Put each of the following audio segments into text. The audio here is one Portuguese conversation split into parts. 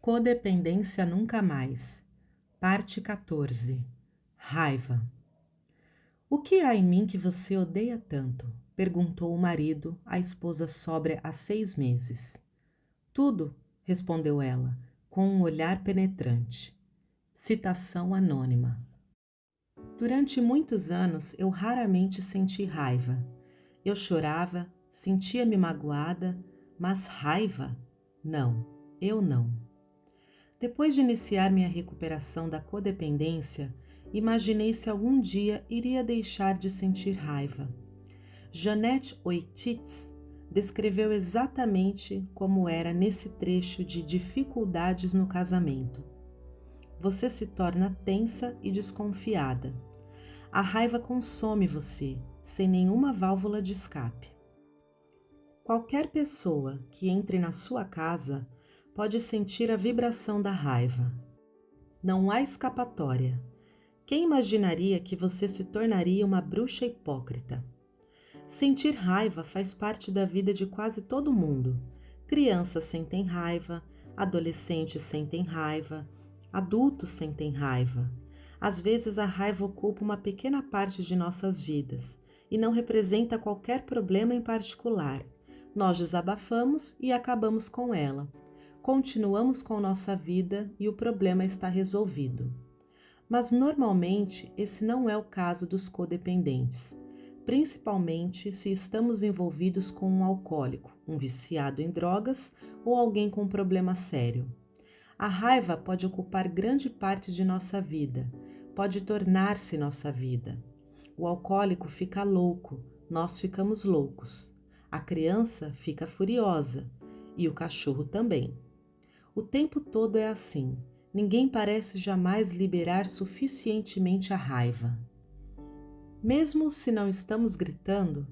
Codependência nunca mais. Parte 14. Raiva. O que há em mim que você odeia tanto? Perguntou o marido à esposa sóbria há 6 meses. Tudo, respondeu ela, com um olhar penetrante. Citação anônima. Durante muitos anos eu raramente senti raiva. Eu chorava, sentia-me magoada, mas raiva? Não, eu não. Depois de iniciar minha recuperação da codependência, imaginei se algum dia iria deixar de sentir raiva. Janette Oititz descreveu exatamente como era nesse trecho de dificuldades no casamento. Você se torna tensa e desconfiada. A raiva consome você, sem nenhuma válvula de escape. Qualquer pessoa que entre na sua casa pode sentir a vibração da raiva. Não há escapatória. Quem imaginaria que você se tornaria uma bruxa hipócrita? Sentir raiva faz parte da vida de quase todo mundo. Crianças sentem raiva, adolescentes sentem raiva, adultos sentem raiva. Às vezes a raiva ocupa uma pequena parte de nossas vidas e não representa qualquer problema em particular. Nós desabafamos e acabamos com ela. Continuamos com nossa vida e o problema está resolvido. Mas normalmente esse não é o caso dos codependentes, principalmente se estamos envolvidos com um alcoólico, um viciado em drogas ou alguém com um problema sério. A raiva pode ocupar grande parte de nossa vida, pode tornar-se nossa vida. O alcoólico fica louco, nós ficamos loucos. A criança fica furiosa e o cachorro também. O tempo todo é assim. Ninguém parece jamais liberar suficientemente a raiva. Mesmo se não estamos gritando,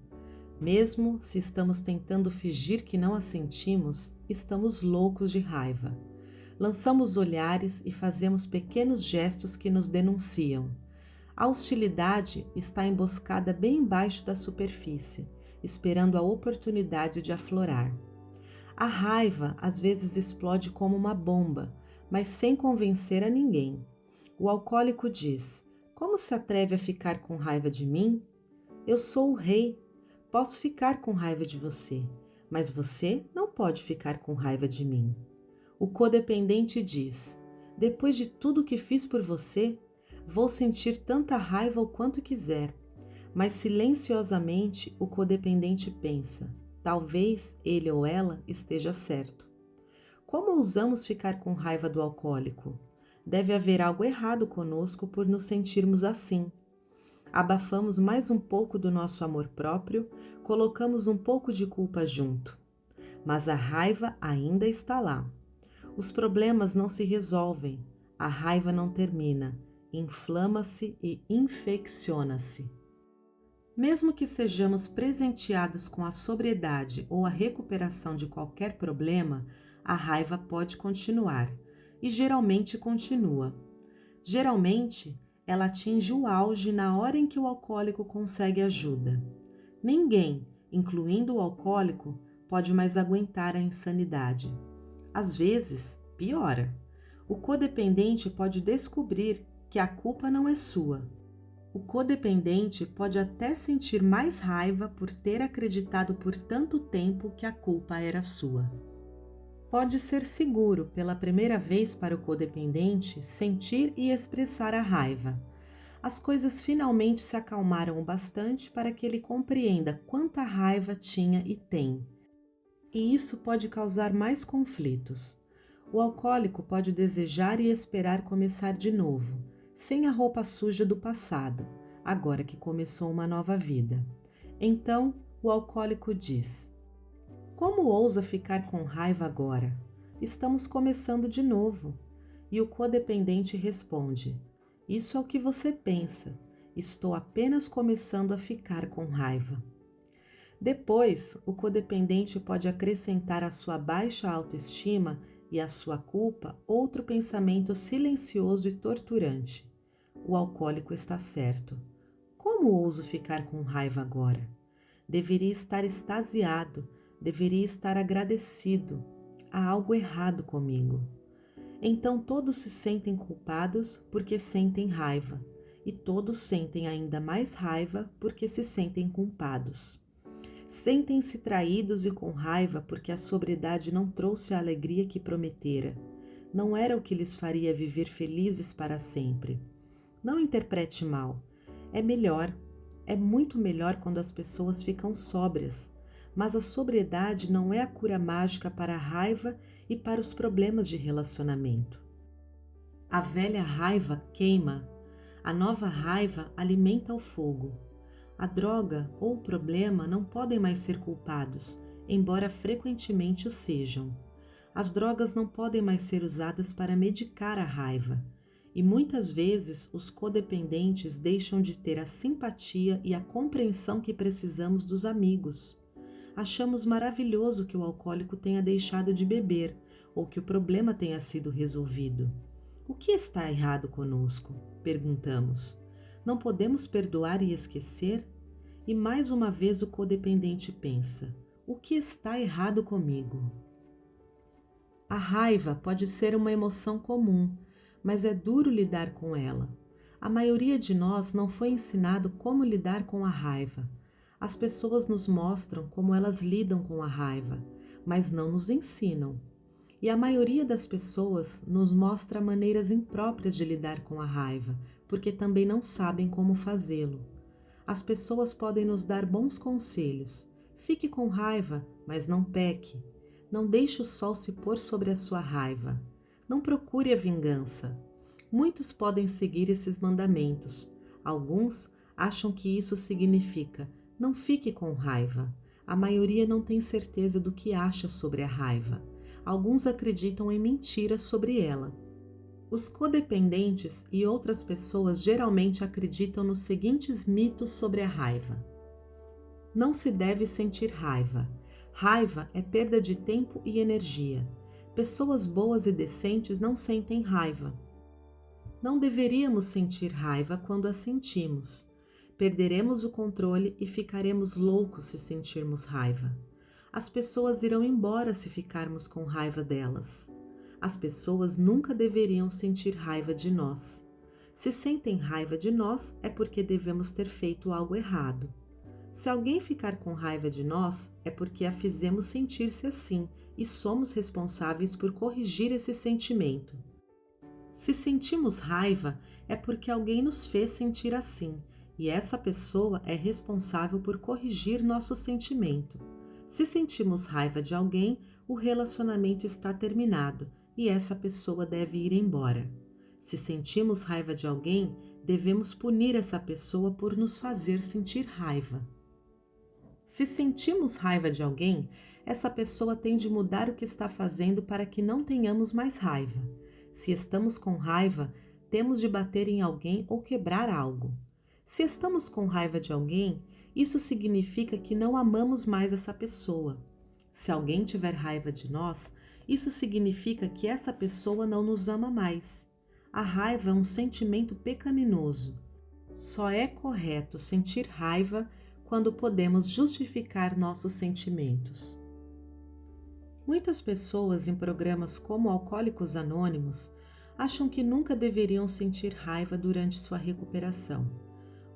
mesmo se estamos tentando fingir que não a sentimos, estamos loucos de raiva. Lançamos olhares e fazemos pequenos gestos que nos denunciam. A hostilidade está emboscada bem embaixo da superfície, esperando a oportunidade de aflorar. A raiva às vezes explode como uma bomba, mas sem convencer a ninguém. O alcoólico diz: "Como se atreve a ficar com raiva de mim? Eu sou o rei, posso ficar com raiva de você, mas você não pode ficar com raiva de mim." O codependente diz: "Depois de tudo que fiz por você, vou sentir tanta raiva o quanto quiser." Mas silenciosamente o codependente pensa: talvez ele ou ela esteja certo. Como ousamos ficar com raiva do alcoólico? Deve haver algo errado conosco por nos sentirmos assim. Abafamos mais um pouco do nosso amor próprio, colocamos um pouco de culpa junto. Mas a raiva ainda está lá. Os problemas não se resolvem, a raiva não termina, inflama-se e infecciona-se. Mesmo que sejamos presenteados com a sobriedade ou a recuperação de qualquer problema, a raiva pode continuar, e geralmente continua. Geralmente, ela atinge o auge na hora em que o alcoólico consegue ajuda. Ninguém, incluindo o alcoólico, pode mais aguentar a insanidade. Às vezes, piora. O codependente pode descobrir que a culpa não é sua. O codependente pode até sentir mais raiva por ter acreditado por tanto tempo que a culpa era sua. Pode ser seguro, pela primeira vez para o codependente, sentir e expressar a raiva. As coisas finalmente se acalmaram o bastante para que ele compreenda quanta raiva tinha e tem. E isso pode causar mais conflitos. O alcoólico pode desejar e esperar começar de novo, sem a roupa suja do passado, agora que começou uma nova vida. Então, o alcoólico diz: "Como ousa ficar com raiva agora? Estamos começando de novo." E o codependente responde: "Isso é o que você pensa. Estou apenas começando a ficar com raiva." Depois, o codependente pode acrescentar à sua baixa autoestima e à sua culpa outro pensamento silencioso e torturante: "O alcoólico está certo. Como ouso ficar com raiva agora? Deveria estar extasiado, deveria estar agradecido. Há algo errado comigo." Então todos se sentem culpados porque sentem raiva, e todos sentem ainda mais raiva porque se sentem culpados. Sentem-se traídos e com raiva porque a sobriedade não trouxe a alegria que prometera. Não era o que lhes faria viver felizes para sempre. Não interprete mal. É melhor, é muito melhor quando as pessoas ficam sóbrias, mas a sobriedade não é a cura mágica para a raiva e para os problemas de relacionamento. A velha raiva queima, a nova raiva alimenta o fogo. A droga ou o problema não podem mais ser culpados, embora frequentemente o sejam. As drogas não podem mais ser usadas para medicar a raiva, e muitas vezes os codependentes deixam de ter a simpatia e a compreensão que precisamos dos amigos. Achamos maravilhoso que o alcoólico tenha deixado de beber ou que o problema tenha sido resolvido. O que está errado conosco? Perguntamos. Não podemos perdoar e esquecer? E mais uma vez o codependente pensa: o que está errado comigo? A raiva pode ser uma emoção comum, mas é duro lidar com ela. A maioria de nós não foi ensinado como lidar com a raiva. As pessoas nos mostram como elas lidam com a raiva, mas não nos ensinam. E a maioria das pessoas nos mostra maneiras impróprias de lidar com a raiva, porque também não sabem como fazê-lo. As pessoas podem nos dar bons conselhos. Fique com raiva, mas não peque. Não deixe o sol se pôr sobre a sua raiva. Não procure a vingança. Muitos podem seguir esses mandamentos. Alguns acham que isso significa: não fique com raiva. A maioria não tem certeza do que acha sobre a raiva. Alguns acreditam em mentiras sobre ela. Os codependentes e outras pessoas geralmente acreditam nos seguintes mitos sobre a raiva. Não se deve sentir raiva. Raiva é perda de tempo e energia. Pessoas boas e decentes não sentem raiva. Não deveríamos sentir raiva quando a sentimos. Perderemos o controle e ficaremos loucos se sentirmos raiva. As pessoas irão embora se ficarmos com raiva delas. As pessoas nunca deveriam sentir raiva de nós. Se sentem raiva de nós, é porque devemos ter feito algo errado. Se alguém ficar com raiva de nós, é porque a fizemos sentir-se assim e somos responsáveis por corrigir esse sentimento. Se sentimos raiva, é porque alguém nos fez sentir assim, e essa pessoa é responsável por corrigir nosso sentimento. Se sentimos raiva de alguém, o relacionamento está terminado e essa pessoa deve ir embora. Se sentimos raiva de alguém, devemos punir essa pessoa por nos fazer sentir raiva. Se sentimos raiva de alguém, essa pessoa tem de mudar o que está fazendo para que não tenhamos mais raiva. Se estamos com raiva, temos de bater em alguém ou quebrar algo. Se estamos com raiva de alguém, isso significa que não amamos mais essa pessoa. Se alguém tiver raiva de nós, isso significa que essa pessoa não nos ama mais. A raiva é um sentimento pecaminoso. Só é correto sentir raiva quando podemos justificar nossos sentimentos. Muitas pessoas em programas como Alcoólicos Anônimos acham que nunca deveriam sentir raiva durante sua recuperação.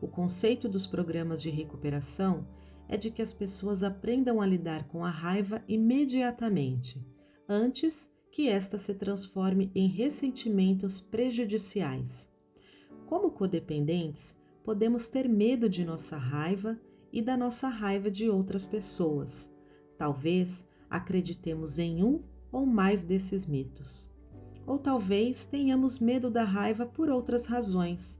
O conceito dos programas de recuperação é de que as pessoas aprendam a lidar com a raiva imediatamente, antes que esta se transforme em ressentimentos prejudiciais. Como codependentes, podemos ter medo de nossa raiva e da nossa raiva de outras pessoas. Talvez acreditemos em um ou mais desses mitos. Ou talvez tenhamos medo da raiva por outras razões.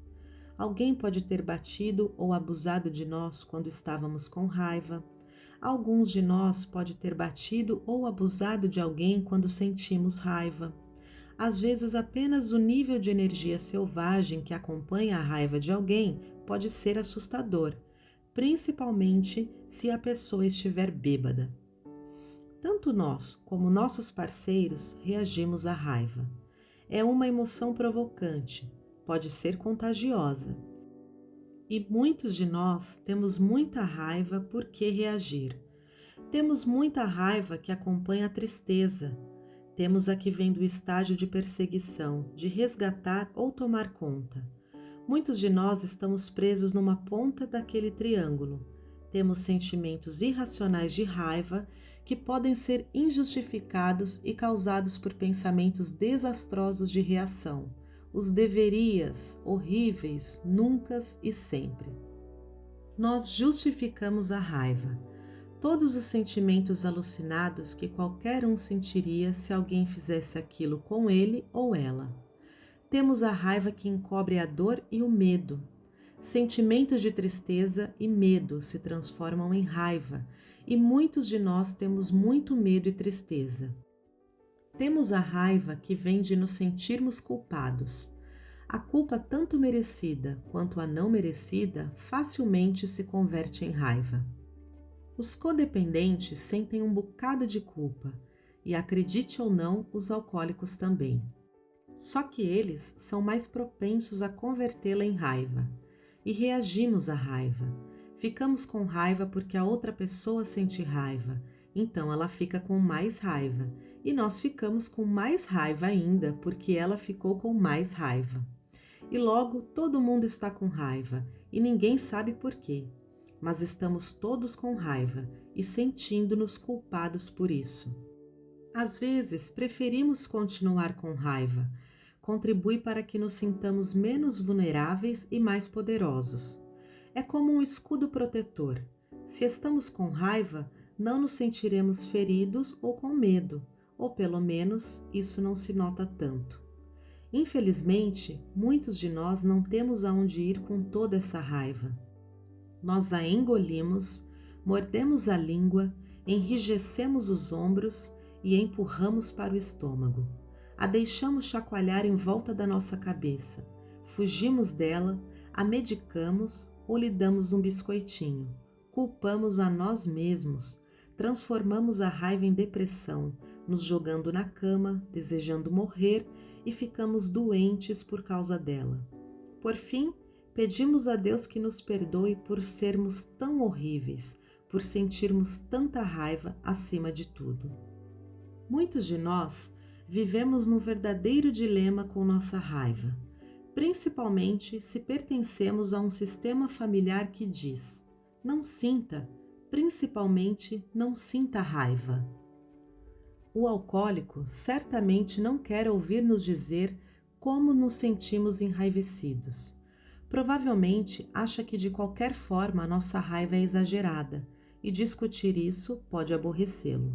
Alguém pode ter batido ou abusado de nós quando estávamos com raiva. Alguns de nós pode ter batido ou abusado de alguém quando sentimos raiva. Às vezes, apenas o nível de energia selvagem que acompanha a raiva de alguém pode ser assustador, principalmente se a pessoa estiver bêbada. Tanto nós como nossos parceiros reagimos à raiva. É uma emoção provocante, pode ser contagiosa. E muitos de nós temos muita raiva por que reagir. Temos muita raiva que acompanha a tristeza. Temos a que vem do estágio de perseguição, de resgatar ou tomar conta. Muitos de nós estamos presos numa ponta daquele triângulo. Temos sentimentos irracionais de raiva que podem ser injustificados e causados por pensamentos desastrosos de reação, os deverias, horríveis, nuncas e sempre. Nós justificamos a raiva, todos os sentimentos alucinados que qualquer um sentiria se alguém fizesse aquilo com ele ou ela. Temos a raiva que encobre a dor e o medo. Sentimentos de tristeza e medo se transformam em raiva, e muitos de nós temos muito medo e tristeza. Temos a raiva que vem de nos sentirmos culpados. A culpa, tanto merecida quanto a não merecida, facilmente se converte em raiva. Os codependentes sentem um bocado de culpa, e acredite ou não, os alcoólicos também. Só que eles são mais propensos a convertê-la em raiva. E reagimos à raiva. Ficamos com raiva porque a outra pessoa sente raiva, então ela fica com mais raiva. E nós ficamos com mais raiva ainda porque ela ficou com mais raiva. E logo todo mundo está com raiva e ninguém sabe por quê. Mas estamos todos com raiva e sentindo-nos culpados por isso. Às vezes preferimos continuar com raiva. Contribui para que nos sintamos menos vulneráveis e mais poderosos. É como um escudo protetor. Se estamos com raiva, não nos sentiremos feridos ou com medo, ou pelo menos isso não se nota tanto. Infelizmente, muitos de nós não temos aonde ir com toda essa raiva. Nós a engolimos, mordemos a língua, enrijecemos os ombros e empurramos para o estômago. A deixamos chacoalhar em volta da nossa cabeça, fugimos dela, a medicamos ou lhe damos um biscoitinho, culpamos a nós mesmos, transformamos a raiva em depressão, nos jogando na cama, desejando morrer e ficamos doentes por causa dela. Por fim, pedimos a Deus que nos perdoe por sermos tão horríveis, por sentirmos tanta raiva acima de tudo. Muitos de nós vivemos num verdadeiro dilema com nossa raiva, principalmente se pertencemos a um sistema familiar que diz: não sinta, principalmente não sinta raiva. O alcoólico certamente não quer ouvir-nos dizer como nos sentimos enraivecidos. Provavelmente acha que de qualquer forma a nossa raiva é exagerada e discutir isso pode aborrecê-lo.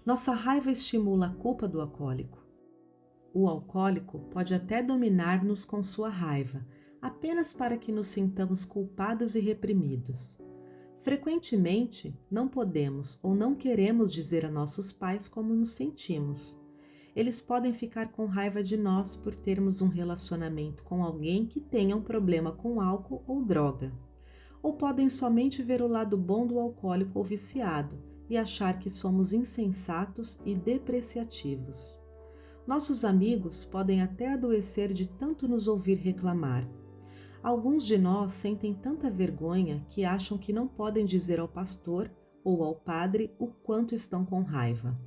Nossa raiva estimula a culpa do alcoólico. O alcoólico pode até dominar-nos com sua raiva, apenas para que nos sintamos culpados e reprimidos. Frequentemente, não podemos ou não queremos dizer a nossos pais como nos sentimos. Eles podem ficar com raiva de nós por termos um relacionamento com alguém que tenha um problema com álcool ou droga. Ou podem somente ver o lado bom do alcoólico ou viciado e achar que somos insensatos e depreciativos. Nossos amigos podem até adoecer de tanto nos ouvir reclamar. Alguns de nós sentem tanta vergonha que acham que não podem dizer ao pastor ou ao padre o quanto estão com raiva.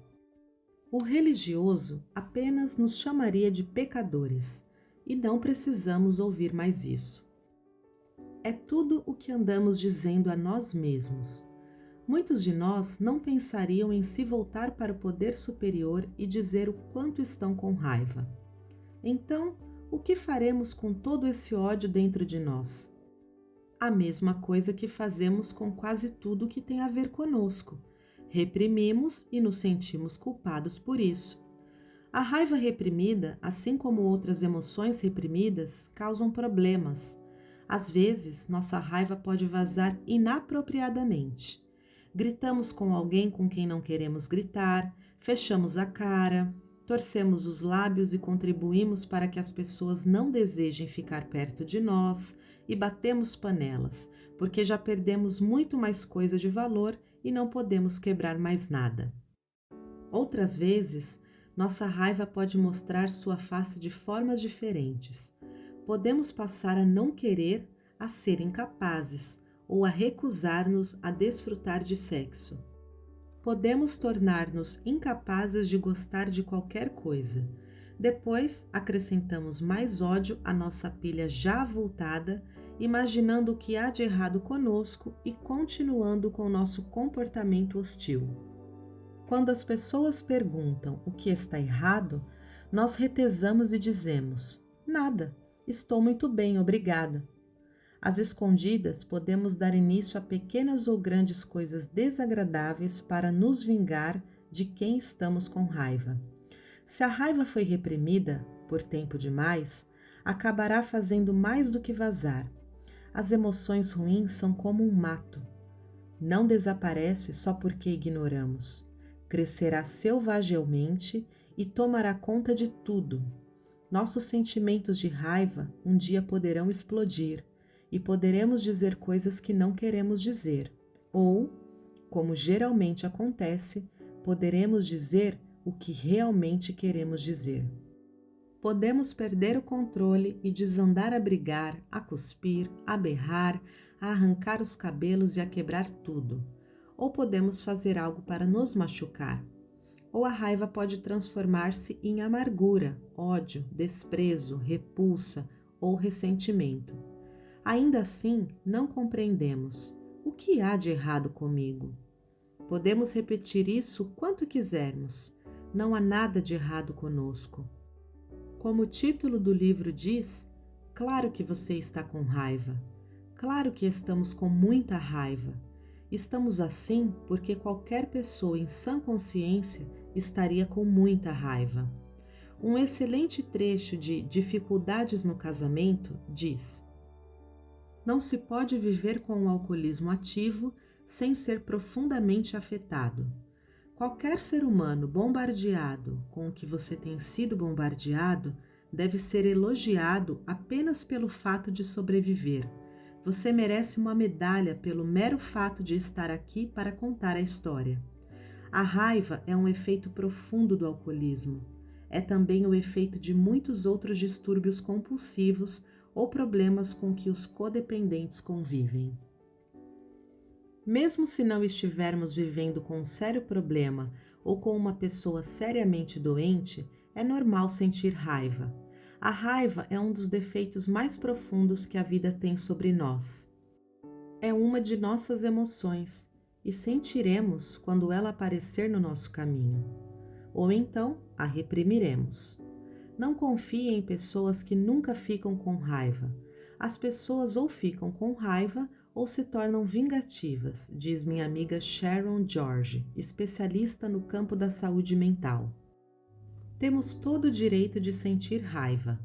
O religioso apenas nos chamaria de pecadores, e não precisamos ouvir mais isso. É tudo o que andamos dizendo a nós mesmos. Muitos de nós não pensariam em se voltar para o poder superior e dizer o quanto estão com raiva. Então, o que faremos com todo esse ódio dentro de nós? A mesma coisa que fazemos com quase tudo que tem a ver conosco. Reprimimos e nos sentimos culpados por isso. A raiva reprimida, assim como outras emoções reprimidas, causam problemas. Às vezes, nossa raiva pode vazar inapropriadamente. Gritamos com alguém com quem não queremos gritar, fechamos a cara, torcemos os lábios e contribuímos para que as pessoas não desejem ficar perto de nós e batemos panelas, porque já perdemos muito mais coisa de valor e não podemos quebrar mais nada. Outras vezes, nossa raiva pode mostrar sua face de formas diferentes. Podemos passar a não querer, a ser incapazes, ou a recusar-nos a desfrutar de sexo. podemos tornar-nos incapazes de gostar de qualquer coisa. Depois, acrescentamos mais ódio à nossa pilha já avultada, imaginando o que há de errado conosco e continuando com nosso comportamento hostil. Quando as pessoas perguntam o que está errado, nós retesamos e dizemos: nada, estou muito bem, obrigada. Às escondidas, podemos dar início a pequenas ou grandes coisas desagradáveis para nos vingar de quem estamos com raiva. Se a raiva foi reprimida por tempo demais, acabará fazendo mais do que vazar. As emoções ruins são como um mato. Não desaparece só porque ignoramos. Crescerá selvagemente e tomará conta de tudo. Nossos sentimentos de raiva um dia poderão explodir e poderemos dizer coisas que não queremos dizer. Ou, como geralmente acontece, poderemos dizer o que realmente queremos dizer. Podemos perder o controle e desandar a brigar, a cuspir, a berrar, a arrancar os cabelos e a quebrar tudo. Ou podemos fazer algo para nos machucar. Ou a raiva pode transformar-se em amargura, ódio, desprezo, repulsa ou ressentimento. Ainda assim, não compreendemos o que há de errado comigo. Podemos repetir isso o quanto quisermos. Não há nada de errado conosco. Como o título do livro diz, claro que você está com raiva. Claro que estamos com muita raiva. Estamos assim porque qualquer pessoa em sã consciência estaria com muita raiva. Um excelente trecho de Dificuldades no Casamento diz: não se pode viver com o alcoolismo ativo sem ser profundamente afetado. Qualquer ser humano bombardeado com o que você tem sido bombardeado deve ser elogiado apenas pelo fato de sobreviver. Você merece uma medalha pelo mero fato de estar aqui para contar a história. A raiva é um efeito profundo do alcoolismo. É também o efeito de muitos outros distúrbios compulsivos ou problemas com que os codependentes convivem. Mesmo se não estivermos vivendo com um sério problema ou com uma pessoa seriamente doente, é normal sentir raiva. A raiva é um dos defeitos mais profundos que a vida tem sobre nós. É uma de nossas emoções e sentiremos quando ela aparecer no nosso caminho. Ou então a reprimiremos. Não confie em pessoas que nunca ficam com raiva. As pessoas ou ficam com raiva ou se tornam vingativas, diz minha amiga Sharon George, especialista no campo da saúde mental. Temos todo o direito de sentir raiva.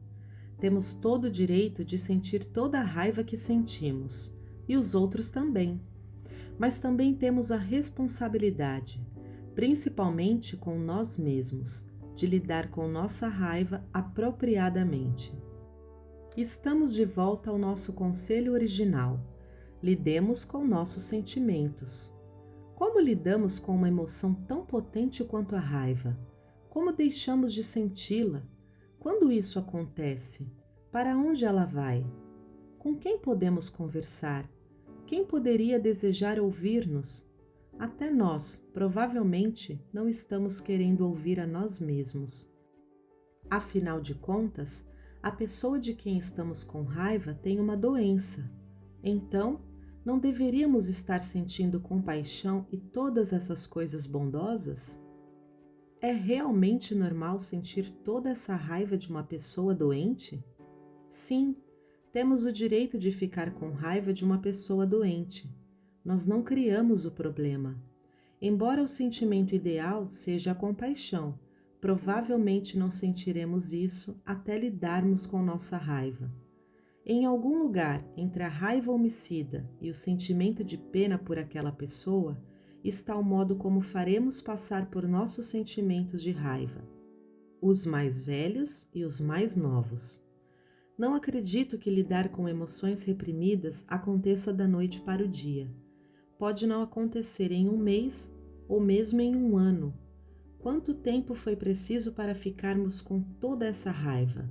Temos todo o direito de sentir toda a raiva que sentimos, e os outros também. Mas também temos a responsabilidade, principalmente com nós mesmos, de lidar com nossa raiva apropriadamente. Estamos de volta ao nosso conselho original. Lidemos com nossos sentimentos. Como lidamos com uma emoção tão potente quanto a raiva? Como deixamos de senti-la? Quando isso acontece? Para onde ela vai? Com quem podemos conversar? Quem poderia desejar ouvir-nos? Até nós, provavelmente, não estamos querendo ouvir a nós mesmos. Afinal de contas, a pessoa de quem estamos com raiva tem uma doença. Então, não deveríamos estar sentindo compaixão e todas essas coisas bondosas? É realmente normal sentir toda essa raiva de uma pessoa doente? Sim, temos o direito de ficar com raiva de uma pessoa doente. Nós não criamos o problema. Embora o sentimento ideal seja a compaixão, provavelmente não sentiremos isso até lidarmos com nossa raiva. Em algum lugar entre a raiva homicida e o sentimento de pena por aquela pessoa, está o modo como faremos passar por nossos sentimentos de raiva, os mais velhos e os mais novos. Não acredito que lidar com emoções reprimidas aconteça da noite para o dia. Pode não acontecer em um mês ou mesmo em um ano. Quanto tempo foi preciso para ficarmos com toda essa raiva?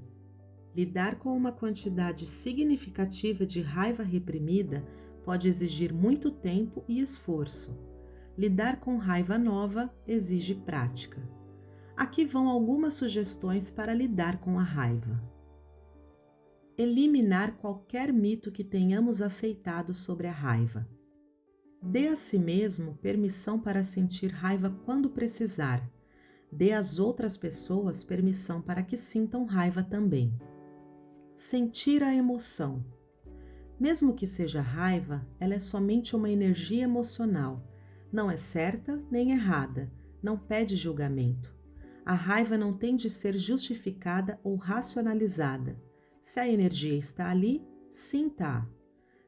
Lidar com uma quantidade significativa de raiva reprimida pode exigir muito tempo e esforço. lidar com raiva nova exige prática. Aqui vão algumas sugestões para lidar com a raiva. Eliminar qualquer mito que tenhamos aceitado sobre a raiva. Dê a si mesmo permissão para sentir raiva quando precisar. Dê às outras pessoas permissão para que sintam raiva também. Sentir a emoção. Mesmo que seja raiva, ela é somente uma energia emocional. Não é certa nem errada, não pede julgamento. A raiva não tem de ser justificada ou racionalizada. Se a energia está ali, sinta-a.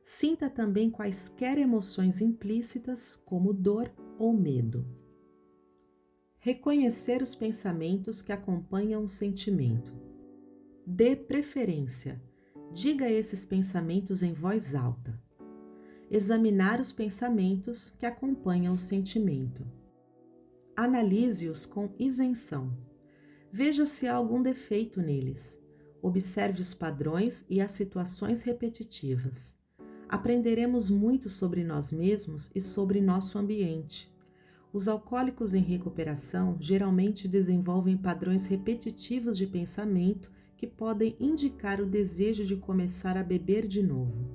Sinta também quaisquer emoções implícitas, como dor ou medo. Reconhecer os pensamentos que acompanham o sentimento. Dê preferência. Diga esses pensamentos em voz alta. Examinar os pensamentos que acompanham o sentimento. Analise-os com isenção. Veja se há algum defeito neles. Observe os padrões e as situações repetitivas. Aprenderemos muito sobre nós mesmos e sobre nosso ambiente. Os alcoólicos em recuperação geralmente desenvolvem padrões repetitivos de pensamento que podem indicar o desejo de começar a beber de novo.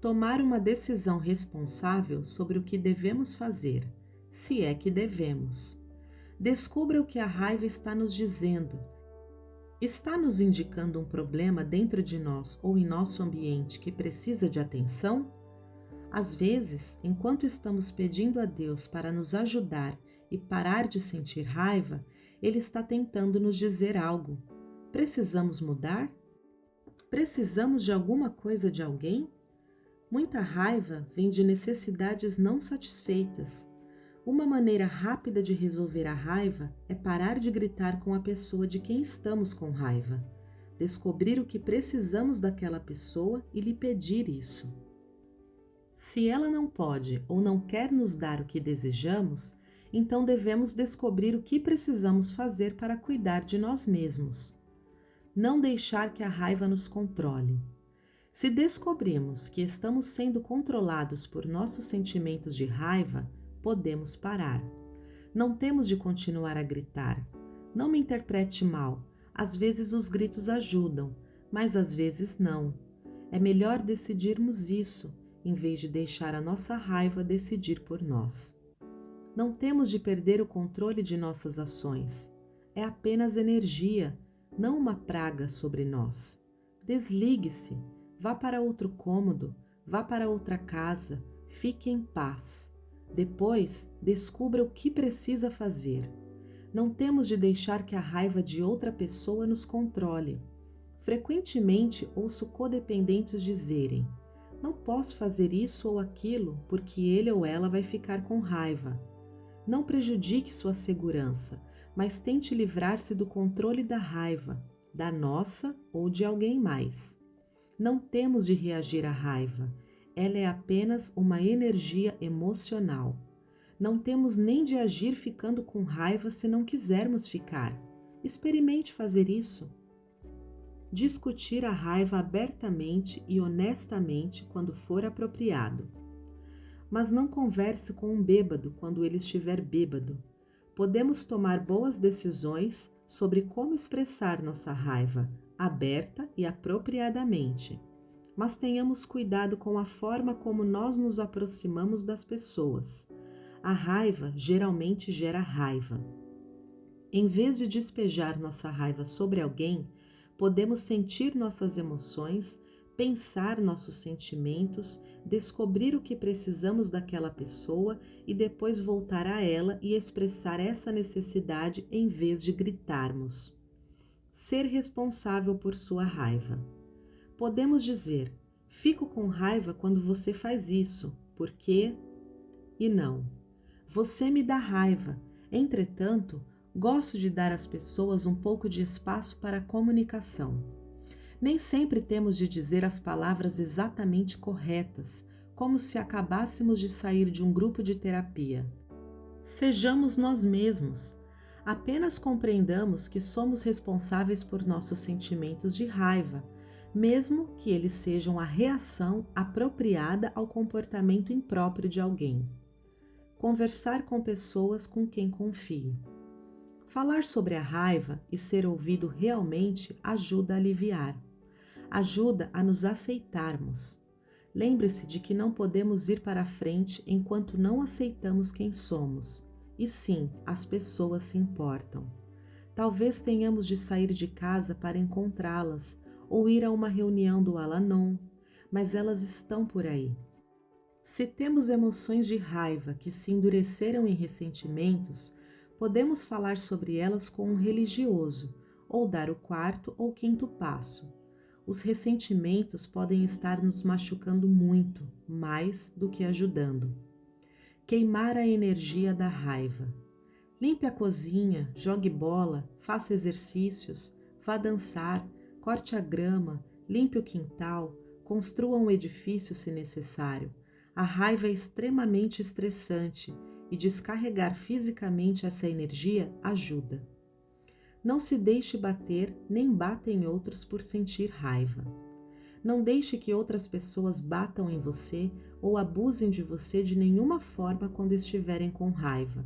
Tomar uma decisão responsável sobre o que devemos fazer, se é que devemos. Descubra o que a raiva está nos dizendo. Está nos indicando um problema dentro de nós ou em nosso ambiente que precisa de atenção? Às vezes, enquanto estamos pedindo a Deus para nos ajudar e parar de sentir raiva, Ele está tentando nos dizer algo. Precisamos mudar? Precisamos de alguma coisa de alguém? Muita raiva vem de necessidades não satisfeitas. Uma maneira rápida de resolver a raiva é parar de gritar com a pessoa de quem estamos com raiva, descobrir o que precisamos daquela pessoa e lhe pedir isso. Se ela não pode ou não quer nos dar o que desejamos, então devemos descobrir o que precisamos fazer para cuidar de nós mesmos. Não deixar que a raiva nos controle. Se descobrimos que estamos sendo controlados por nossos sentimentos de raiva, podemos parar. Não temos de continuar a gritar. Não me interprete mal. Às vezes os gritos ajudam, mas às vezes não. É melhor decidirmos isso, em vez de deixar a nossa raiva decidir por nós. Não temos de perder o controle de nossas ações. É apenas energia, não uma praga sobre nós. Desligue-se, vá para outro cômodo, vá para outra casa, fique em paz. Depois, descubra o que precisa fazer. Não temos de deixar que a raiva de outra pessoa nos controle. Frequentemente ouço codependentes dizerem: não posso fazer isso ou aquilo porque ele ou ela vai ficar com raiva. Não prejudique sua segurança, mas tente livrar-se do controle da raiva, da nossa ou de alguém mais. Não temos de reagir à raiva, ela é apenas uma energia emocional. Não temos nem de agir ficando com raiva se não quisermos ficar. Experimente fazer isso. Discutir a raiva abertamente e honestamente quando for apropriado. Mas não converse com um bêbado quando ele estiver bêbado. Podemos tomar boas decisões sobre como expressar nossa raiva, aberta e apropriadamente. Mas tenhamos cuidado com a forma como nós nos aproximamos das pessoas. A raiva geralmente gera raiva. Em vez de despejar nossa raiva sobre alguém, podemos sentir nossas emoções, pensar nossos sentimentos, descobrir o que precisamos daquela pessoa e depois voltar a ela e expressar essa necessidade em vez de gritarmos. Ser responsável por sua raiva. Podemos dizer: fico com raiva quando você faz isso, porque... E não. Você me dá raiva, entretanto, gosto de dar às pessoas um pouco de espaço para a comunicação. Nem sempre temos de dizer as palavras exatamente corretas, como se acabássemos de sair de um grupo de terapia. Sejamos nós mesmos. Apenas compreendamos que somos responsáveis por nossos sentimentos de raiva, mesmo que eles sejam a reação apropriada ao comportamento impróprio de alguém. conversar com pessoas com quem confie. Falar sobre a raiva e ser ouvido realmente ajuda a aliviar, ajuda a nos aceitarmos. Lembre-se de que não podemos ir para frente enquanto não aceitamos quem somos, e sim, as pessoas se importam. Talvez tenhamos de sair de casa para encontrá-las ou ir a uma reunião do Al-Anon, mas elas estão por aí. Se temos emoções de raiva que se endureceram em ressentimentos, podemos falar sobre elas com um religioso ou dar o quarto ou quinto passo. Os ressentimentos podem estar nos machucando muito, mais do que ajudando. Queimar a energia da raiva. Limpe a cozinha, jogue bola, faça exercícios, vá dançar, corte a grama, limpe o quintal, construa um edifício se necessário. A raiva é extremamente estressante e descarregar fisicamente essa energia ajuda. Não se deixe bater nem bata em outros por sentir raiva. Não deixe que outras pessoas batam em você ou abusem de você de nenhuma forma quando estiverem com raiva.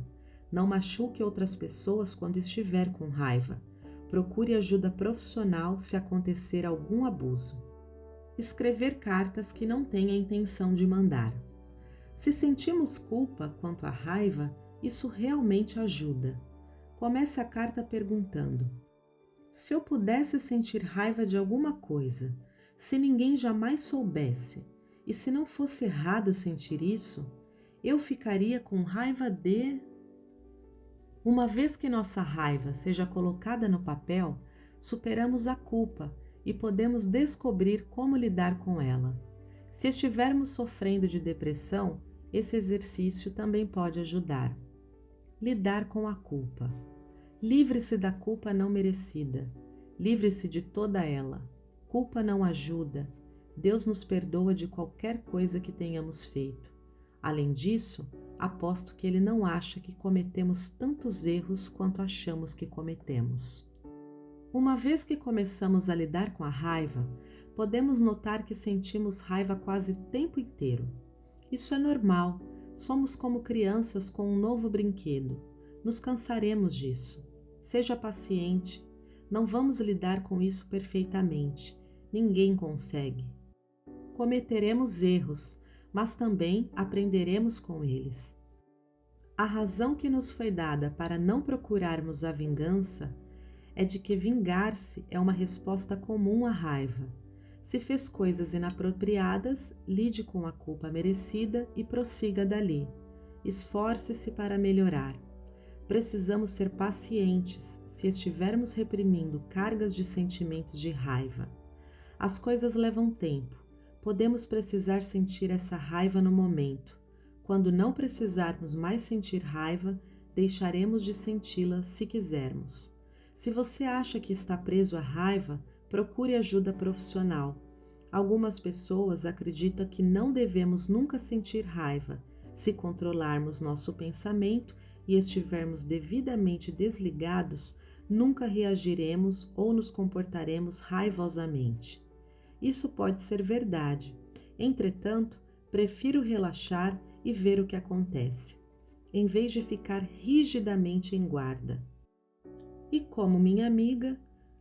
Não machuque outras pessoas quando estiver com raiva. Procure ajuda profissional se acontecer algum abuso. Escrever cartas que não tenha intenção de mandar. Se sentimos culpa quanto à raiva, isso realmente ajuda. Comece a carta perguntando: se eu pudesse sentir raiva de alguma coisa, se ninguém jamais soubesse, e se não fosse errado sentir isso, eu ficaria com raiva de... Uma vez que nossa raiva seja colocada no papel, superamos a culpa e podemos descobrir como lidar com ela. Se estivermos sofrendo de depressão, esse exercício também pode ajudar. Lidar com a culpa. Livre-se da culpa não merecida. Livre-se de toda ela. Culpa não ajuda. Deus nos perdoa de qualquer coisa que tenhamos feito. Além disso, aposto que Ele não acha que cometemos tantos erros quanto achamos que cometemos. Uma vez que começamos a lidar com a raiva, podemos notar que sentimos raiva quase o tempo inteiro. Isso é normal, somos como crianças com um novo brinquedo. Nos cansaremos disso. Seja paciente, não vamos lidar com isso perfeitamente. Ninguém consegue. Cometeremos erros, mas também aprenderemos com eles. A razão que nos foi dada para não procurarmos a vingança é de que vingar-se é uma resposta comum à raiva. Se fez coisas inapropriadas, lide com a culpa merecida e prossiga dali. Esforce-se para melhorar. Precisamos ser pacientes se estivermos reprimindo cargas de sentimentos de raiva. As coisas levam tempo. Podemos precisar sentir essa raiva no momento. Quando não precisarmos mais sentir raiva, deixaremos de senti-la se quisermos. Se você acha que está preso à raiva, procure ajuda profissional. Algumas pessoas acreditam que não devemos nunca sentir raiva. Se controlarmos nosso pensamento e estivermos devidamente desligados, nunca reagiremos ou nos comportaremos raivosamente. Isso pode ser verdade. Entretanto, prefiro relaxar e ver o que acontece, em vez de ficar rigidamente em guarda. E como minha amiga,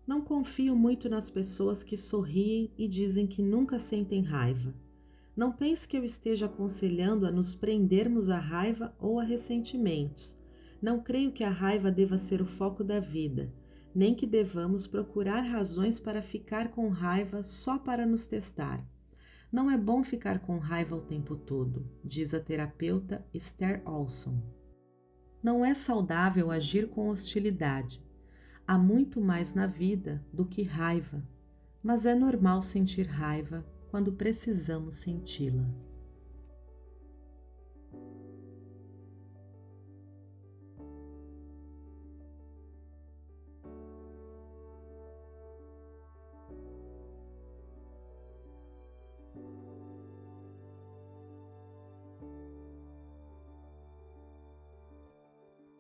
não confio muito nas pessoas que sorriem e dizem que nunca sentem raiva. Não pense que eu esteja aconselhando a nos prendermos à raiva ou a ressentimentos. Não creio que a raiva deva ser o foco da vida, nem que devamos procurar razões para ficar com raiva só para nos testar. Não é bom ficar com raiva o tempo todo, diz a terapeuta Esther Olson. Não é saudável agir com hostilidade. Há muito mais na vida do que raiva, mas é normal sentir raiva quando precisamos senti-la.